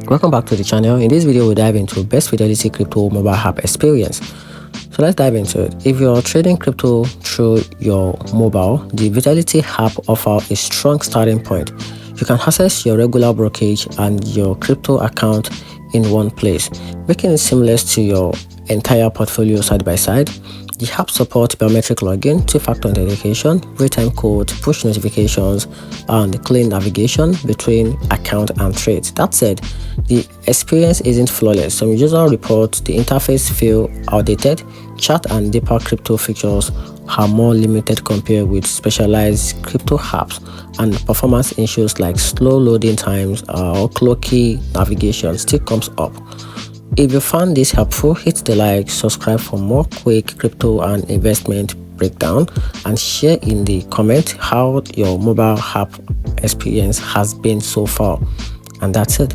Welcome back to the channel. In this video, we'll dive into best Fidelity Crypto mobile app experience. So let's dive into it. If you're trading crypto through your mobile, the Fidelity app offers a strong starting point. You can access your regular brokerage and your crypto account in one place, making it seamless to your entire portfolio side by side. The app supports biometric login, two-factor authentication, real-time code, push notifications, and clean navigation between account and trades. That said, the experience isn't flawless. Some user reports the interface feel outdated. Chat and deeper crypto features are more limited compared with specialized crypto apps, and performance issues like slow loading times or clunky navigation still comes up. If you found this helpful, hit the like, subscribe for more quick crypto and investment breakdown, and share in the comment how your mobile app experience has been so far. And that's it.